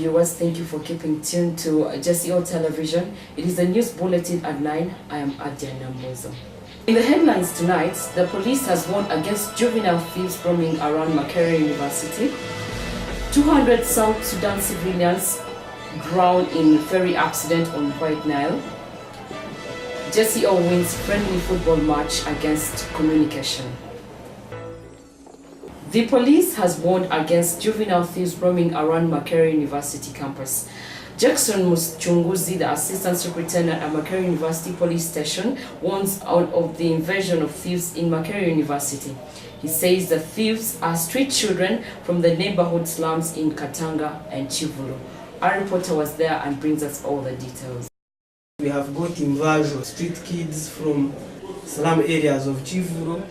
viewers, thank you for keeping tuned to JCO Television. It is the news bulletin at 9. I am Adia. In the headlines tonight, the police has warned against juvenile thieves roaming around Makerere University. 200 South Sudan civilians drowned in ferry accident on White Nile. JCO wins friendly football match against Communication. The police has warned against juvenile thieves roaming around Makerere University campus. Jackson Muchunguzi, the Assistant Superintendent at Makerere University Police Station, warns of the invasion of thieves in Makerere University. He says the thieves are street children from the neighborhood slums in Katanga and Chivulu. Our reporter was there and brings us all the details. We have got invasion of street kids from slum areas of Chivulu,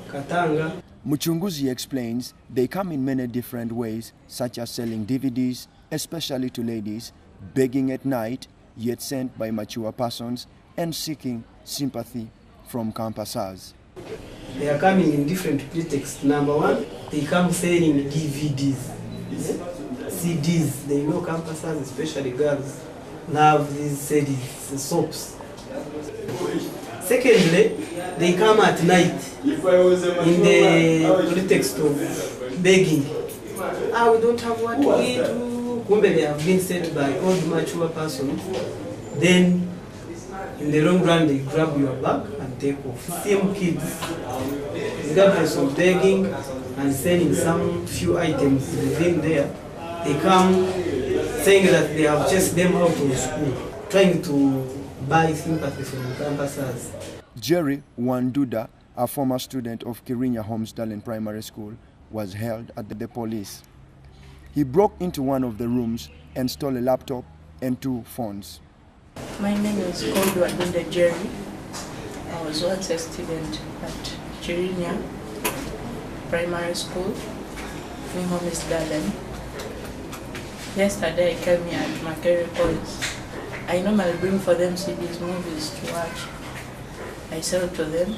Katanga. Muchunguzi explains they come in many different ways, such as selling DVDs, especially to ladies, begging at night, yet sent by mature persons, and seeking sympathy from campusers. They are coming in different pretexts. Number one, they come selling DVDs, CDs. They know campusers, especially girls, love these CDs, soaps. Secondly, they come at night in the pretext of begging. We don't have what to eat. When they have been sent by old mature persons, then in the long run they grab your bag and take off. Same kids, regardless of begging and selling some few items within there, they come saying that they have chased them out of school, trying to buy sympathy from campusers. Jerry Wanduda, a former student of Kirinya Homesdalen Primary School, was held at the police. He broke into one of the rooms and stole a laptop and 2 phones. My name is Wanduda Jerry. I was once a student at Kirinya Primary School in Homesdalen. Yesterday I came here at Makerere College. I normally bring for them CDs, movies to watch. I sell to them.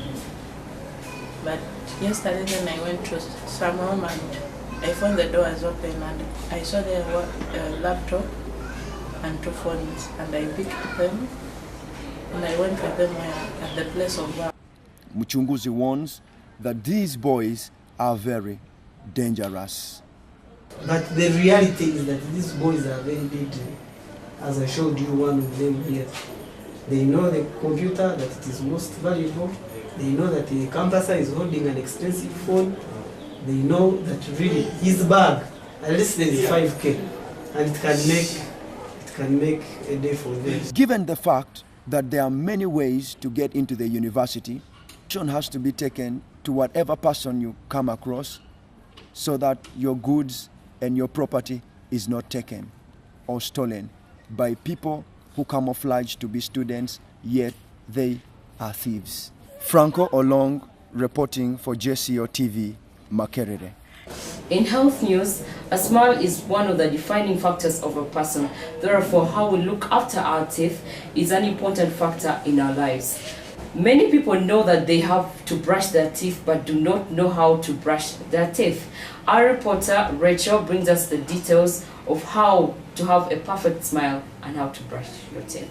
But yesterday then I went to some room and I found the doors open and I saw there a laptop and 2 phones and I picked them and I went with them at the place of work. Muchunguzi warns that these boys are very dangerous. But the reality is that these boys are very big. As I showed you one of them here. They know the computer, that it is most valuable. They know that the campuser is holding an expensive phone. They know that really his bag, at least there is 5K, and it can make a day for them. Given the fact that there are many ways to get into the university, action has to be taken to whatever person you come across so that your goods and your property is not taken or stolen by people who camouflage to be students, yet they are thieves. Franco Olong reporting for JCO TV, Makerere. In health news, a smile is one of the defining factors of a person. Therefore, how we look after our teeth is an important factor in our lives. Many people know that they have to brush their teeth but do not know how to brush their teeth. Our reporter, Rachel, brings us the details of how to have a perfect smile and how to brush your teeth.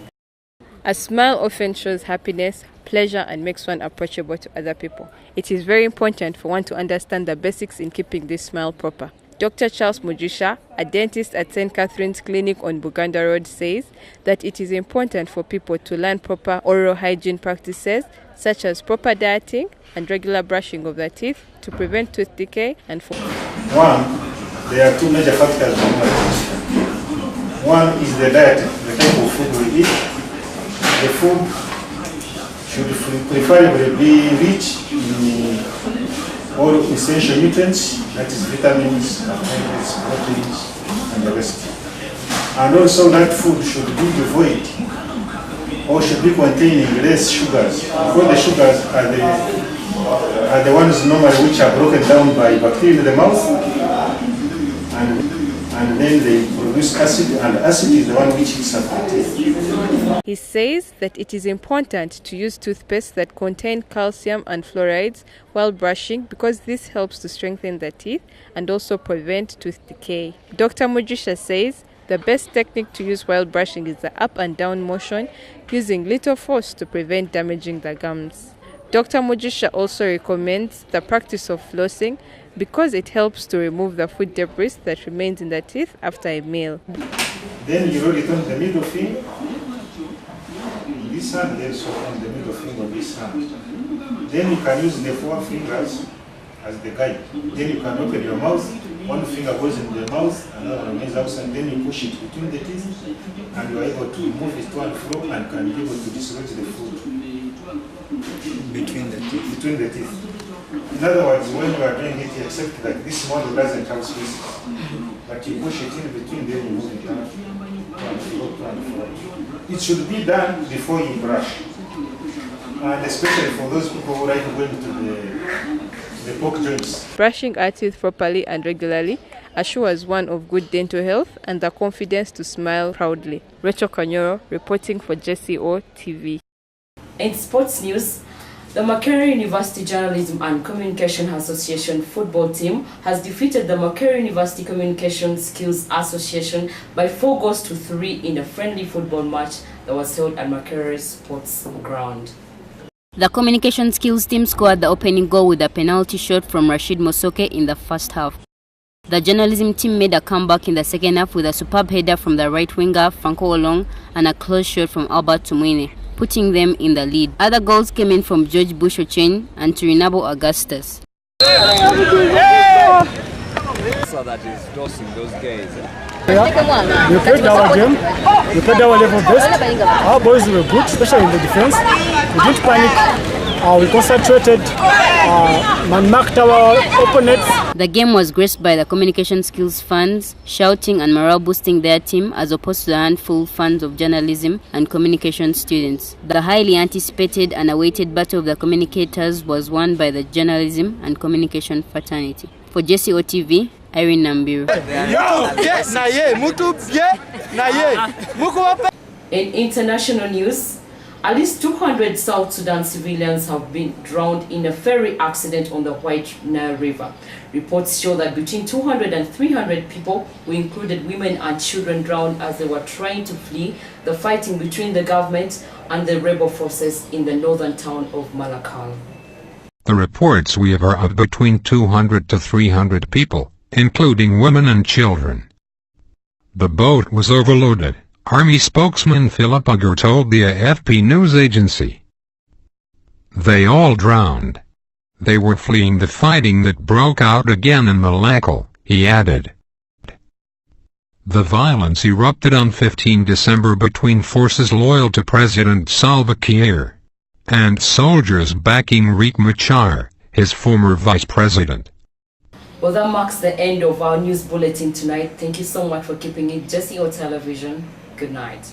A smile often shows happiness, pleasure, and makes one approachable to other people. It is very important for one to understand the basics in keeping this smile proper. Dr. Charles Mujisha, a dentist at St. Catherine's Clinic on Buganda Road, says that it is important for people to learn proper oral hygiene practices such as proper dieting and regular brushing of their teeth to prevent tooth decay and there are 2 major factors in nutrition. One is the diet, the type of food we eat. The food should preferably be rich in all essential nutrients, that is vitamins, carbohydrates, proteins, and the rest. And also that food should be devoid or should be containing less sugars. Because the sugars are the ones normally which are broken down by bacteria in the mouth. And then they produce acid, and acid is the one which is teeth. He says that it is important to use toothpaste that contain calcium and fluorides while brushing because this helps to strengthen the teeth and also prevent tooth decay. Dr. Mujisha says The best technique to use while brushing is the up and down motion, using little force to prevent damaging the gums. Dr. Mujisha also recommends the practice of flossing because it helps to remove the food debris that remains in the teeth after a meal. Then you roll it on the middle finger, this hand, then so on the middle finger on this hand. Then you can use the 4 fingers as the guide. Then you can open your mouth, one finger goes in the mouth, another one is outside, and then you push it between the teeth, and you are able to move it to and fro and can be able to dislodge the food. Between the teeth. Between the teeth. In other words, when you are doing it, you accept that this model doesn't have spaces. But you push it in between, then you move it down to and fro, to and fro. It should be done before you brush. And especially for those people who like going to the pork joints. Brushing our teeth properly and regularly assures one of good dental health and the confidence to smile proudly. Rachel Kanyoro reporting for JCO TV. In sports news, the Makerere University Journalism and Communication Association football team has defeated the Makerere University Communication Skills Association by 4 goals to 3 in a friendly football match that was held at Makerere Sports Ground. The communication skills team scored the opening goal with a penalty shot from Rashid Mosoke in the first half. The journalism team made a comeback in the second half with a superb header from the right winger Franco Olong and a close shot from Albert Tumwine, putting them in the lead. Other goals came in from George Bushochen and Turinabo Augustus. So that is dosing those guys. We played our game, we played our level best. Our boys were good, especially in the defense. We didn't panic, we concentrated, man-marked our opponents. The game was graced by the communication skills fans shouting and morale boosting their team as opposed to the handful fans of journalism and communication students. The highly anticipated and awaited battle of the communicators was won by the journalism and communication fraternity. For JCO TV, Irene Nambiru. In international news, at least 200 South Sudan civilians have been drowned in a ferry accident on the White Nile River. Reports show that between 200 and 300 people, who included women and children, drowned as they were trying to flee the fighting between the government and the rebel forces in the northern town of Malakal. The reports we have are of between 200 to 300 people, including women and children. The boat was overloaded, Army spokesman Philip Ugger told the AFP news agency. They all drowned. They were fleeing the fighting that broke out again in Malakal, he added. The violence erupted on 15 December between forces loyal to President Salva Kiir and soldiers backing Riek Machar, his former vice president. Well, that marks the end of our news bulletin tonight. Thank you so much for keeping it JCO Television. Good night.